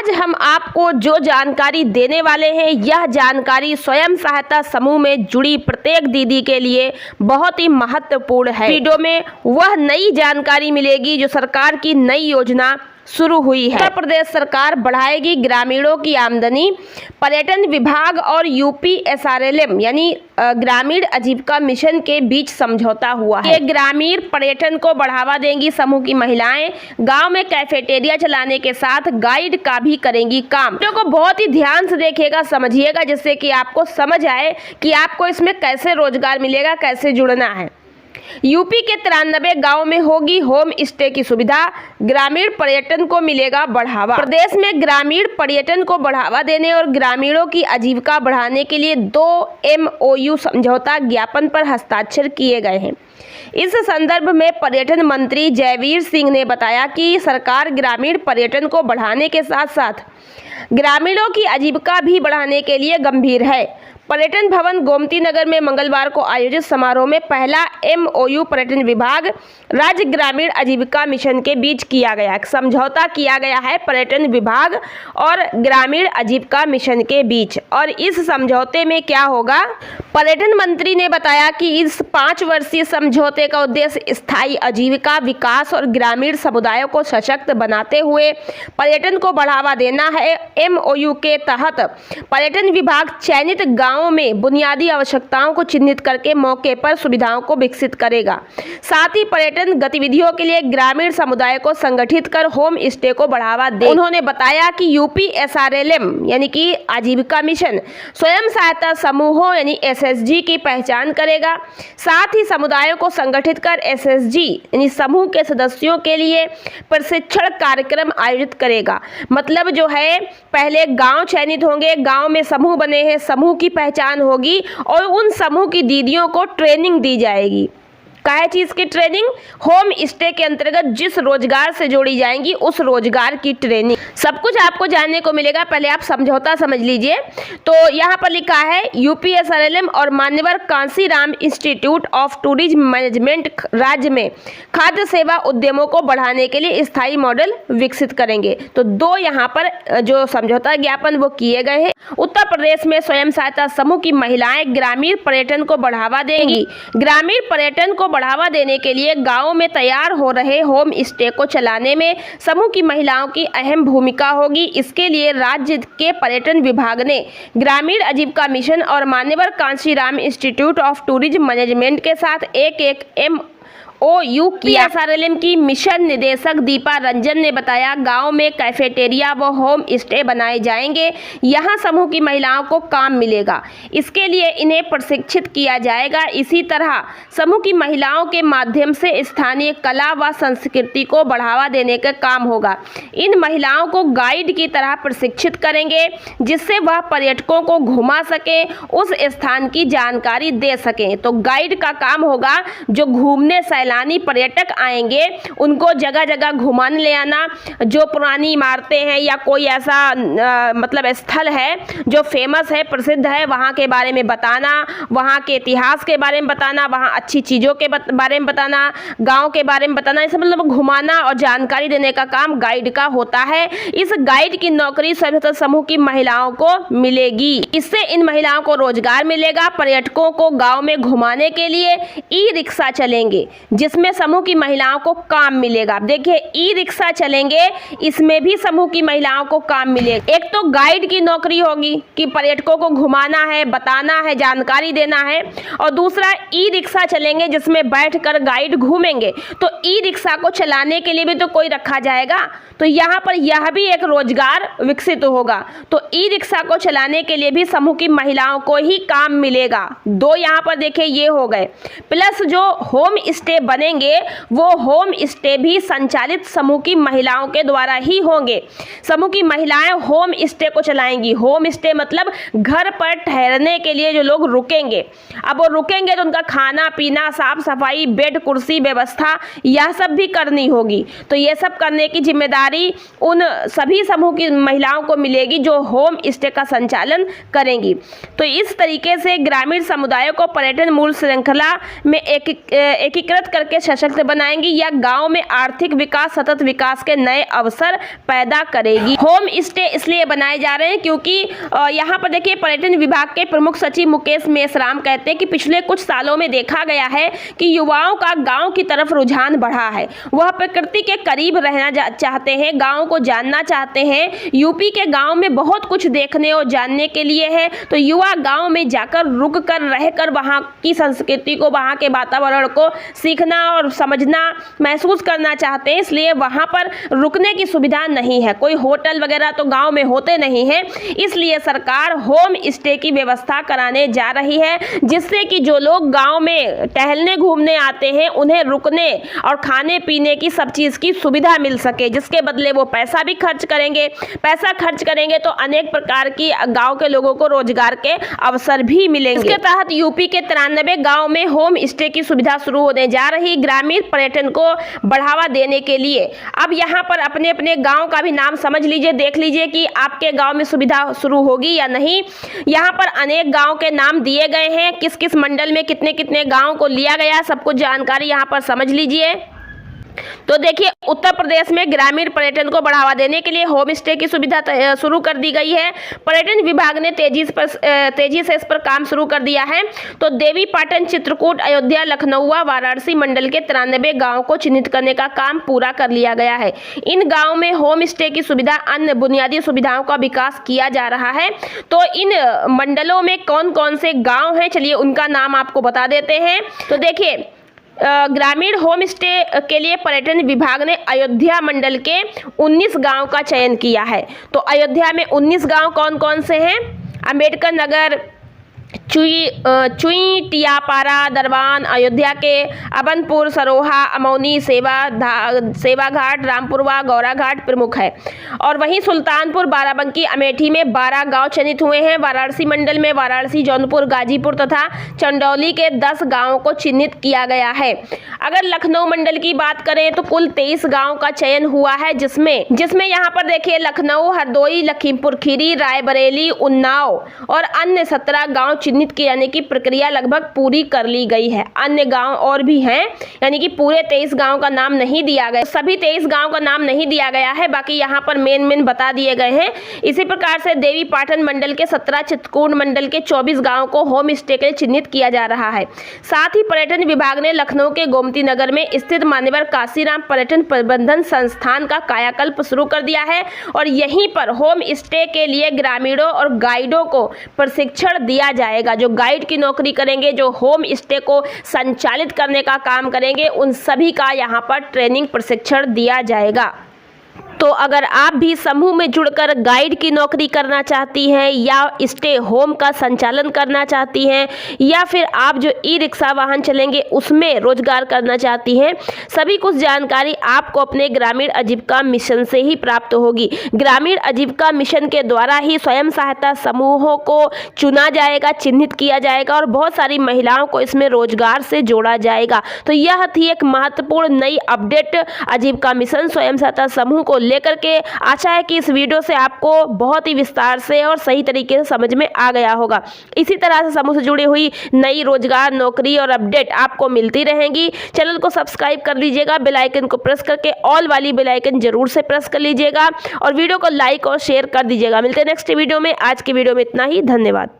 आज हम आपको जो जानकारी देने वाले हैं, यह जानकारी स्वयं सहायता समूह में जुड़ी प्रत्येक दीदी के लिए बहुत ही महत्वपूर्ण है। वीडियो में वह नई जानकारी मिलेगी जो सरकार की नई योजना शुरू हुई है। उत्तर प्रदेश सरकार बढ़ाएगी ग्रामीणों की आमदनी। पर्यटन विभाग और यूपी एसआरएलएम यानी ग्रामीण आजीविका मिशन के बीच समझौता हुआ है। ये ग्रामीण पर्यटन को बढ़ावा देंगी समूह की महिलाएं। गांव में कैफेटेरिया चलाने के साथ गाइड का भी करेंगी काम। वीडियो को बहुत ही ध्यान से देखिएगा, समझिएगा, जिससे कि आपको समझ आए कि आपको इसमें कैसे रोजगार मिलेगा, कैसे जुड़ना है। यूपी के 93 गांव में होगी होम स्टे की सुविधा। ग्रामीण पर्यटन को मिलेगा बढ़ावा। प्रदेश में ग्रामीण पर्यटन को बढ़ावा देने और ग्रामीणों की आजीविका बढ़ाने के लिए 2 MOU समझौता ज्ञापन पर हस्ताक्षर किए गए हैं। इस संदर्भ में पर्यटन मंत्री जयवीर सिंह ने बताया कि सरकार ग्रामीण पर्यटन को बढ़ाने के साथ साथ ग्रामीणों की आजीविका भी बढ़ाने के लिए गंभीर है। पर्यटन भवन गोमती नगर में मंगलवार को आयोजित समारोह में पहला MOU पर्यटन विभाग राज्य ग्रामीण आजीविका मिशन के बीच किया गया। समझौता किया गया है पर्यटन विभाग और ग्रामीण आजीविका मिशन के बीच। और इस समझौते में क्या होगा, पर्यटन मंत्री ने बताया कि इस 5 वर्षीय समझौते का उद्देश्य स्थायी आजीविका विकास और ग्रामीण समुदायों को सशक्त बनाते हुए पर्यटन को बढ़ावा देना है। MOU के तहत पर्यटन विभाग चयनित गाँव में बुनियादी आवश्यकताओं को चिन्हित करके मौके पर सुविधाओं को विकसित करेगा। साथ ही पर्यटन गतिविधियों के लिए ग्रामीण समुदाय को संगठित कर होम स्टे को बढ़ावा दे। उन्होंने बताया कि यूपी एसआरएलएम यानी कि आजीविका मिशन स्वयं सहायता समूहों यानी SSG की पहचान करेगा। साथ ही समुदायों को संगठित कर SSG यानी समूह के सदस्यों के लिए प्रशिक्षण कार्यक्रम आयोजित करेगा। मतलब जो है, पहले गांव चयनित होंगे, गांव में समूह बने हैं, समूह की पहचान होगी और उन समूह की दीदियों को ट्रेनिंग दी जाएगी। क्या चीज़ की ट्रेनिंग? होम स्टे के अंतर्गत जिस रोजगार से जोड़ी जाएंगी उस रोजगार की ट्रेनिंग। सब कुछ आपको जानने को मिलेगा। पहले आप समझौता समझ लीजिए। तो यहाँ पर लिखा है यूपी एसआरएलएम और मान्यवर Kanshiram institute of tourism management राज्य में खाद्य सेवा उद्यमों को बढ़ाने के लिए स्थायी मॉडल विकसित करेंगे। तो 2 यहाँ पर जो समझौता ज्ञापन वो किए गए हैं। उत्तर प्रदेश में स्वयं सहायता समूह की महिलाएं ग्रामीण पर्यटन को बढ़ावा देंगी। ग्रामीण पर्यटन को बढ़ावा देने के लिए गांवों में तैयार हो रहे होम स्टे को चलाने में समूह की महिलाओं की अहम भूमिका होगी। इसके लिए राज्य के पर्यटन विभाग ने ग्रामीण आजीविका मिशन और मान्यवर Kanshiram institute of tourism management के साथ एक MOU किया। एसआरएलएम की मिशन निदेशक दीपा रंजन ने बताया, गांव में कैफेटेरिया व होम स्टे बनाए जाएंगे। यहां समूह की महिलाओं को काम मिलेगा। इसके लिए इन्हें प्रशिक्षित किया जाएगा। इसी तरह समूह की महिलाओं के माध्यम से स्थानीय कला व संस्कृति को बढ़ावा देने का काम होगा। इन महिलाओं को गाइड की तरह प्रशिक्षित करेंगे, जिससे वह पर्यटकों को घुमा सके, उस स्थान की जानकारी दे सकें। तो गाइड का काम होगा, जो घूमने सैलानी पर्यटक आएंगे उनको जगह जगह घुमाने ले आना। जो पुरानी इमारतें हैं या कोई ऐसा मतलब स्थल है जो फेमस है, प्रसिद्ध है, वहाँ के बारे में बताना, वहाँ के इतिहास के बारे में बताना, वहाँ अच्छी चीज़ों के बारे में बताना, गांव के बारे में बताना। इसे मतलब घुमाना और जानकारी देने का काम गाइड का होता है। इस गाइड की नौकरी सभी समूह की महिलाओं को मिलेगी। इससे इन महिलाओं को रोजगार मिलेगा। पर्यटकों को गाँव में घुमाने के लिए ई-रिक्शा चलेंगे, जिसमें समूह की महिलाओं को काम मिलेगा। देखिए, ई-रिक्शा चलेंगे, इसमें भी समूह की महिलाओं को काम मिलेगा। एक तो गाइड की नौकरी होगी कि पर्यटकों को घुमाना है, बताना है, जानकारी देना है, और दूसरा ई-रिक्शा चलेंगे जिसमें बैठकर गाइड घूमेंगे। तो ई-रिक्शा को चलाने के लिए भी तो कोई रखा जाएगा। तो यहाँ पर यह भी एक रोजगार विकसित होगा। तो ई-रिक्शा को चलाने के लिए भी समूह की महिलाओं को ही काम मिलेगा। 2 यहाँ पर देखिए ये हो गए। प्लस जो होम स्टे बनेंगे वो होम स्टे भी संचालित समूह की महिलाओं के द्वारा ही होंगे। समूह की महिलाएं होम स्टे को चलाएंगी। होम स्टे मतलब घर पर ठहरने के लिए जो लोग रुकेंगे। अब वो रुकेंगे तो उनका खाना पीना, साफ सफाई, बेड कुर्सी व्यवस्था, यह सब भी करनी होगी। तो ये सब करने की जिम्मेदारी उन सभी समूह की महिलाओं को मिलेगी जो होम स्टे का संचालन करेंगी। तो इस तरीके से ग्रामीण समुदायों को पर्यटन मूल श्रृंखला में एकीकृत करके सशक्त बनाएंगी या गांव में आर्थिक विकास, सतत विकास के नए अवसर पैदा करेगी। होम स्टे इसलिए बनाए जा रहे हैं क्योंकि यहाँ पर देखिए पर्यटन विभाग के प्रमुख सचिव मुकेश मेश्राम कहते हैं कि पिछले कुछ सालों में देखा गया है कि युवाओं का गांव की तरफ रुझान बढ़ा है। वह प्रकृति के करीब रहना चाहते हैं, गांव को जानना चाहते हैं। यूपी के गांव में बहुत कुछ देखने और जानने के लिए है, तो युवा गांव में जाकर रुक कर रहकर वहां की संस्कृति को, वहां के वातावरण को सीखना और समझना, महसूस करना चाहते हैं। इसलिए वहां पर रुकने की सुविधा नहीं है, कोई होटल वगैरह तो गांव में होते नहीं हैं। इसलिए सरकार होम स्टे की व्यवस्था कराने जा रही है, जिससे कि जो लोग गांव में टहलने घूमने आते हैं उन्हें रुकने और खाने पीने की सब चीज की सुविधा मिल सके, जिसके बदले वो पैसा भी खर्च करेंगे। पैसा खर्च करेंगे तो अनेक प्रकार की गांव के लोगों को रोजगार के अवसर भी मिलेंगे। इसके तहत यूपी के 93 गांव में होम स्टे की सुविधा शुरू होने जा रही, ग्रामीण पर्यटन को बढ़ावा देने के लिए। अब यहाँ पर अपने अपने गांव का भी नाम समझ लीजिए, देख लीजिए कि आपके गांव में सुविधा शुरू होगी या नहीं। यहाँ पर अनेक गांव के नाम दिए गए हैं, किस किस मंडल में कितने कितने गांव को लिया गया, सब कुछ जानकारी यहाँ पर समझ लीजिए। तो देखिए उत्तर प्रदेश में ग्रामीण पर्यटन को बढ़ावा देने के लिए होम स्टे की सुविधा शुरू कर दी गई है। पर्यटन विभाग ने तेजी से इस पर काम शुरू कर दिया है। तो देवी पाटन, चित्रकूट, अयोध्या, लखनऊ, वाराणसी मंडल के 93 गांवों को चिन्हित करने का काम पूरा कर लिया गया है। इन गाँव में होम स्टे की सुविधा, अन्य बुनियादी सुविधाओं का विकास किया जा रहा है। तो इन मंडलों में कौन कौन से गाँव हैं, चलिए उनका नाम आपको बता देते हैं। तो देखिए ग्रामीण होम स्टे के लिए पर्यटन विभाग ने अयोध्या मंडल के 19 गांव का चयन किया है। तो अयोध्या में 19 गांव कौन कौन से हैं? अम्बेडकर नगर, चुई, टियापारा, दरबान, अयोध्या के अबनपुर, सरोहा, अमौनी, सेवा घाट, रामपुरवा, गौरा घाट प्रमुख है। और वहीं सुल्तानपुर, बाराबंकी, अमेठी में 12 गांव चयनित हुए हैं। वाराणसी मंडल में वाराणसी, जौनपुर, गाजीपुर तथा चंदौली के 10 गांवों को चिन्हित किया गया है। अगर लखनऊ मंडल की बात करें तो कुल 23 गांव का चयन हुआ है, जिसमें यहाँ पर देखिए लखनऊ, हरदोई, लखीमपुर खीरी, रायबरेली, उन्नाव और अन्य 17 गांव चिन्हित की, यानी कि प्रक्रिया लगभग पूरी कर ली गई है। अन्य गांव और भी हैं, यानी कि पूरे 23 गांव का नाम नहीं दिया गया, सभी 23 गांव का नाम नहीं दिया गया है, बाकी यहाँ पर मेन बता दिए गए हैं। इसी प्रकार से देवी पाटन मंडल के 17, चित्रकूट मंडल के 24 गांव को होम स्टे के लिए चिन्हित किया जा रहा है। साथ ही पर्यटन विभाग ने लखनऊ के गोमती नगर में स्थित मान्यवर काशीराम पर्यटन प्रबंधन संस्थान का कायाकल्प शुरू कर दिया है और यहीं पर होम स्टे के लिए ग्रामीणों और गाइडों को प्रशिक्षण दिया जाएगा। जो गाइड की नौकरी करेंगे, जो होम स्टे को संचालित करने का काम करेंगे, उन सभी का यहाँ पर ट्रेनिंग प्रशिक्षण दिया जाएगा। तो अगर आप भी समूह में जुड़कर गाइड की नौकरी करना चाहती हैं या स्टे होम का संचालन करना चाहती हैं या फिर आप जो ई रिक्शा वाहन चलेंगे उसमें रोजगार करना चाहती हैं, सभी कुछ जानकारी आपको अपने ग्रामीण आजीविका मिशन से ही प्राप्त होगी। ग्रामीण आजीविका मिशन के द्वारा ही स्वयं सहायता समूहों को चुना जाएगा, चिन्हित किया जाएगा और बहुत सारी महिलाओं को इसमें रोजगार से जोड़ा जाएगा। तो यह थी एक महत्वपूर्ण नई अपडेट आजीविका मिशन स्वयं सहायता समूह को लेकर के। आशा है कि इस वीडियो से आपको बहुत ही विस्तार से और सही तरीके से समझ में आ गया होगा। इसी तरह से समूह से जुड़ी हुई नई रोजगार, नौकरी और अपडेट आपको मिलती रहेंगी। चैनल को सब्सक्राइब कर लीजिएगा, बेल आइकन को प्रेस करके ऑल वाली बेल आइकन जरूर से प्रेस कर लीजिएगा और वीडियो को लाइक और शेयर कर दीजिएगा। मिलते हैं नेक्स्ट वीडियो में। आज की वीडियो में इतना ही, धन्यवाद।